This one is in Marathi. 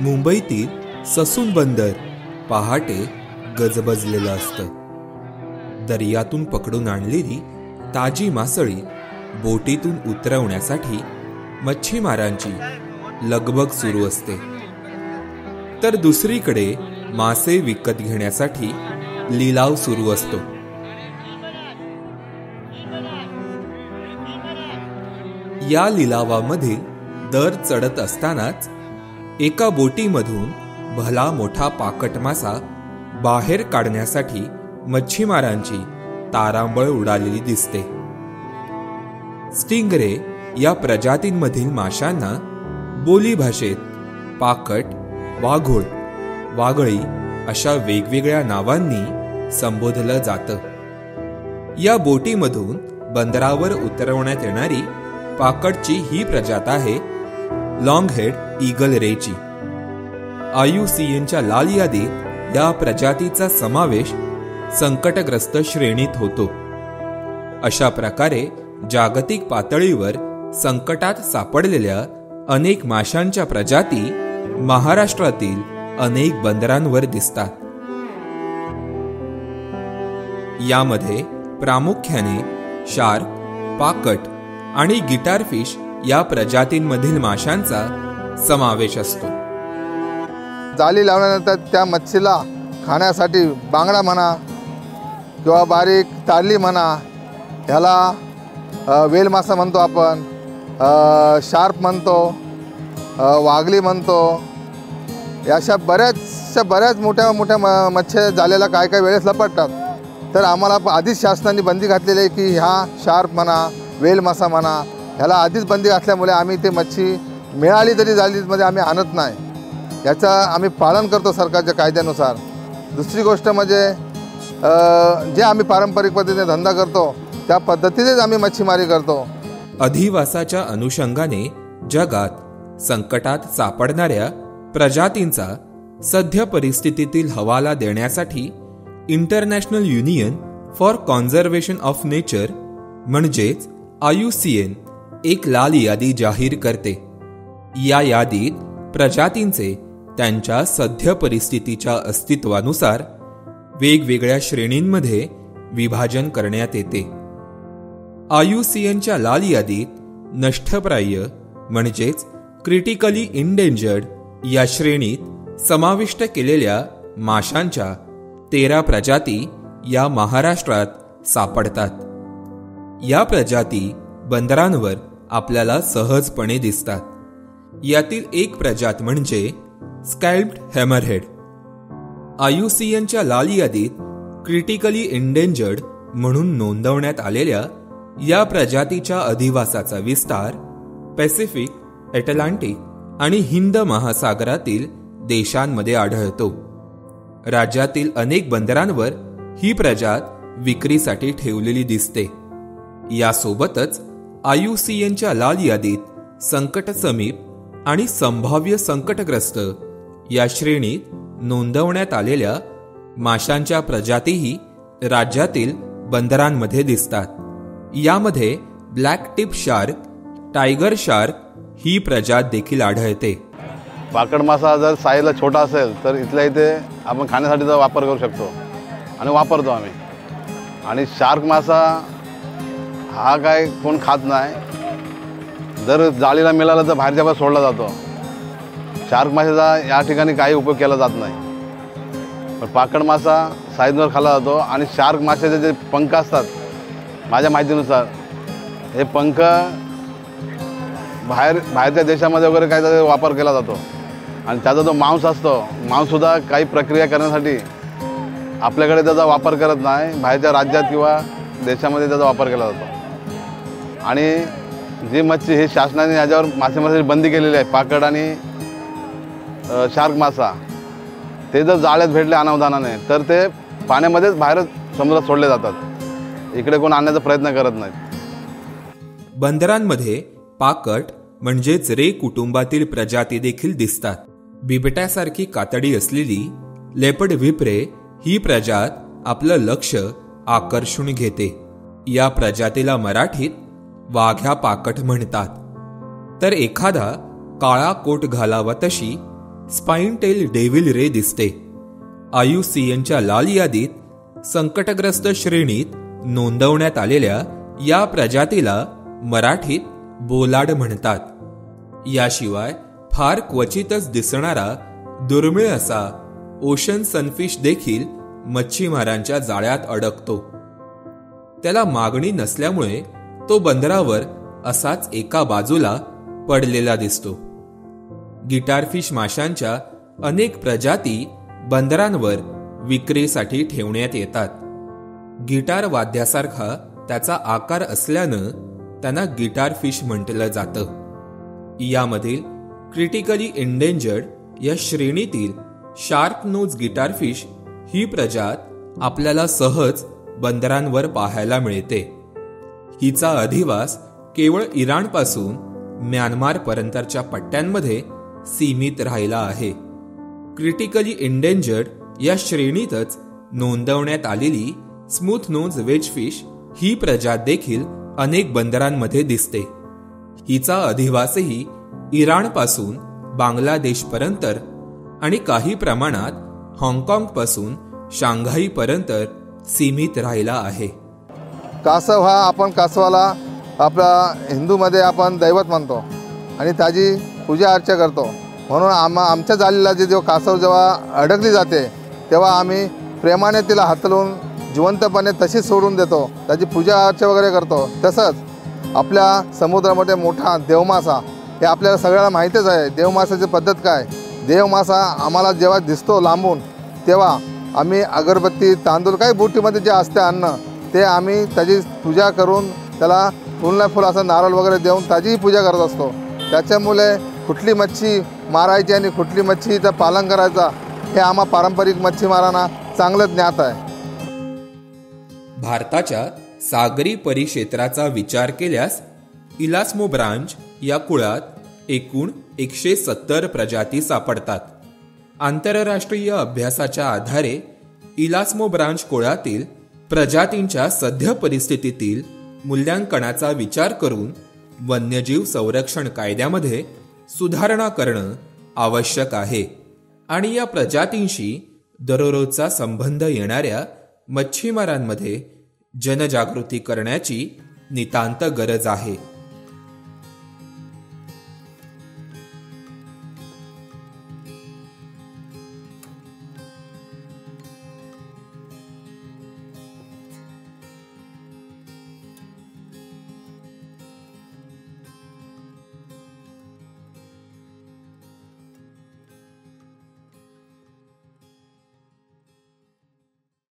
मुंबईतील ससून बंदर पहाटे गजबजलेलं असतं. दर्यातून पकडून आणलेली ताजी मासळी बोटीतून उतरवण्यासाठी मच्छीमारांची लगबग सुरू असते. तर दुसरीकडे मासे विकत घेण्यासाठी लिलाव सुरू असतो. या लिलावामधील दर चढत असतानाच एका बोटीमधून भला मोठा पाकट मासा बाहेर काढण्यासाठी मच्छीमारांची तारांबळ उडालेली दिसते. स्टिंगरे या प्रजातींमधील माशांना बोलीभाषेत पाकट, वाघोळ, वागळी अशा वेगवेगळ्या नावांनी संबोधलं जातं. या बोटीमधून बंदरावर उतरवण्यात येणारी पाकटची ही प्रजात आहे लॉंग हेड ईगल रेची. IUCNच्या लाल यादीत या प्रजातीचा समावेश संकटग्रस्त श्रेणीत होतो. अशा प्रकारे जागतिक पातळीवर संकटात सापडलेल्या अनेक माशांच्या प्रजाती महाराष्ट्रातील अनेक बंदरांवर दिसतात. यामध्ये प्रामुख्याने शार्क, पाकट आणि गिटार फिश या प्रजातींमधील माशांचा समावेश असतो. जाळी लावल्यानंतर त्या मच्छीला खाण्यासाठी बांगडा म्हणा किंवा बारीक तारली म्हणा, ह्याला वेल मासा म्हणतो आपण, शार्प म्हणतो, वागली म्हणतो. अशा बऱ्याच मोठ्या मोठ्या मच्छ्या जाळ्याला काय काय वेळेस लपटतात. तर आम्हाला आधीच शासनाने बंदी घातलेली आहे की ह्या शार्प म्हणा, वेल मासा म्हणा, ह्याला आधीच बंदी घातल्यामुळे आम्ही ते मच्छी मिळाली तरी जाळीमध्ये आम्ही आणत नाही. याचं आम्ही पालन करतो सरकारच्या कायद्यानुसार. दुसरी गोष्ट म्हणजे जे आम्ही पारंपरिक पद्धतीने धंदा करतो त्या पद्धतीनेच आम्ही मच्छीमारी करतो. अधिवासाच्या अनुषंगाने जगात संकटात सापडणाऱ्या प्रजातींचा सध्या परिस्थितीतील हवाला देण्यासाठी international union for conservation of nature म्हणजेच IUCN एक लाल यादी जाहीर करते. या यादीत प्रजातींचे त्यांच्या सध्या परिस्थितीच्या अस्तित्वानुसार वेगवेगळ्या श्रेणींमध्ये विभाजन करण्यात येते. IUCNच्या लाल यादीत नष्टप्राय म्हणजेच क्रिटिकली इंडेंजर्ड या श्रेणीत समाविष्ट केलेल्या माशांच्या 13 प्रजाती या महाराष्ट्रात सापडतात. या प्रजाती बंदरांवर आपल्याला सहजपणे दिसतात. यातील एक प्रजात म्हणजे स्कॅल्प्ड हॅमरहेड. IUCNच्या लाल यादीत क्रिटिकली इंडेंजर्ड म्हणून नोंदवण्यात आलेल्या या प्रजातीच्या अधिवासाचा विस्तार पॅसिफिक, अटलांटिक आणि हिंद महासागरातील देशांमध्ये आढळतो. राज्यातील अनेक बंदरांवर ही प्रजात विक्रीसाठी ठेवलेली दिसते. यासोबतच IUCNच्या लाल यादीत संकट समीप आणि संभाव्य संकटग्रस्त या श्रेणीत नोंदवण्यात आलेल्या माशांच्या प्रजातीही राज्यातील बंदरांमध्ये दिसतात. यामध्ये black tip shark, tiger shark ही प्रजात देखील आढळते. पाकड मासा जर साईजला छोटा असेल तर इथल्या इथे आपण खाण्यासाठीचा वापर करू शकतो आणि वापरतो आम्ही. आणि शार्क मासा हा काय कोण खात नाही. जर जाळीला मिळाला तर बाहेरच्या बाहेर सोडला जातो. शार्क माशाचा या ठिकाणी काही उपयोग केला जात नाही. पण पाकड मासा साईजवर खाल्ला जातो. आणि शार्क माशाचे जे पंख असतात माझ्या माहितीनुसार हे पंख बाहेरच्या देशामध्ये वगैरे काहीतरी वापर केला जातो. आणि त्याचा जो मांस असतो, मांससुद्धा काही प्रक्रिया करण्यासाठी आपल्याकडे त्याचा वापर करत नाही, बाहेरच्या राज्यात किंवा देशामध्ये त्याचा वापर केला जातो. आणि जी मच्छी ही शासनाने ह्याच्यावर मासेमारीची बंदी केलेली आहे, पाकड आणि शार्क मासा, ते जर जाळ्यात भेटले अनावधानाने तर ते पाण्यामध्येच बाहेर समुद्रात सोडले जातात. इकडे कोण आणण्याचा प्रयत्न करत नाहीत. बंदरांमध्ये पाकट म्हणजेच रे कुटुंबातील प्रजाती देखील दिसतात. बिबट्यासारखी कातडी असलेली लेपर्ड व्हिप्रे ही प्रजात आपलं लक्ष आकर्षून घेते. या प्रजातीला मराठीत वाघ्या पाकट म्हणतात. तर एखादा काळा कोट घालावा तशी स्पाइन टेल डेव्हिल रे दिसते. IUCNच्या लाल यादीत संकटग्रस्त श्रेणीत नोंदवण्यात आलेल्या या प्रजातीला मराठीत बोलाड म्हणतात. याशिवाय फार क्वचितच दिसणारा दुर्मिळ असा ओशन सनफिश देखील मच्छीमारांच्या जाळ्यात अडकतो. त्याला मागणी नसल्यामुळे तो बंदरावर असाच एका बाजूला पडलेला दिसतो. गिटारफिश माशांच्या अनेक प्रजाती बंदरांवर विक्रीसाठी ठेवण्यात येतात. गिटार वाद्यासारखा त्याचा आकार असल्यानं त्यांना गिटार फिश म्हटलं जातं. यामधील क्रिटिकली एंडेंजर्ड या श्रेणीतील शार्क नोज गिटार फिश ही प्रजात आपल्याला सहज बंदरांवर पाहायला मिळते. हिचा अधिवास केवळ इराणपासून म्यानमार पर्यंतच्या पट्ट्यांमध्ये सीमित राहिला आहे. क्रिटिकली एंडेंजर्ड या श्रेणीतच नोंदवण्यात आलेली स्मूथ नोज वेज फिश ही प्रजात देखील अनेक बंदरांमध्ये दिसते. हिचा अधिवासही इराणपासून बांगलादेशपर्यंत आणि काही प्रमाणात हाँगकाँग पासून शांघाईपर्यंत सीमित राहिला आहे. कासव हा आपण कासवाला आपला हिंदूमध्ये आपण दैवत मानतो आणि त्याची पूजा अर्चा करतो. म्हणून आमच्या जाळीला जेव्हा कासव जेव्हा अडकली जाते तेव्हा आम्ही प्रेमाने तिला हातलून जिवंतपणे तशीच सोडून देतो, त्याची पूजा अर्चा वगैरे करतो. तसंच आपल्या समुद्रामध्ये मोठा देवमासा हे आपल्याला सगळ्याला माहीतच आहे. देवमासाची पद्धत काय, देवमासा आम्हाला जेव्हा दिसतो लांबून तेव्हा आम्ही अगरबत्ती तांदूळ काही बोटीमध्ये जे असते अन्न ते आम्ही त्याची पूजा करून त्याला फुल फुल असं नारळ वगैरे देऊन त्याचीही पूजा करत असतो. त्याच्यामुळे कुठली मच्छी मारायची आणि कुठली मच्छीचं पालन करायचं हे आम्हा पारंपरिक मच्छीमारांना चांगलं ज्ञात आहे. भारताच्या सागरी परिक्षेत्राचा विचार केल्यास इलास्मोब्रांच या कुळात एकूण 170 प्रजाती सापडतात. आंतरराष्ट्रीय अभ्यासाच्या आधारे इलास्मोब्रांच कुळातील प्रजातींच्या सध्या परिस्थितीतील मूल्यांकनाचा विचार करून वन्यजीव संरक्षण कायद्यामध्ये सुधारणा करणं आवश्यक आहे आणि या प्रजातींशी दररोजचा संबंध येणाऱ्या मच्छीमारांमध्ये जनजागृती करण्याची नितांत गरज आहे.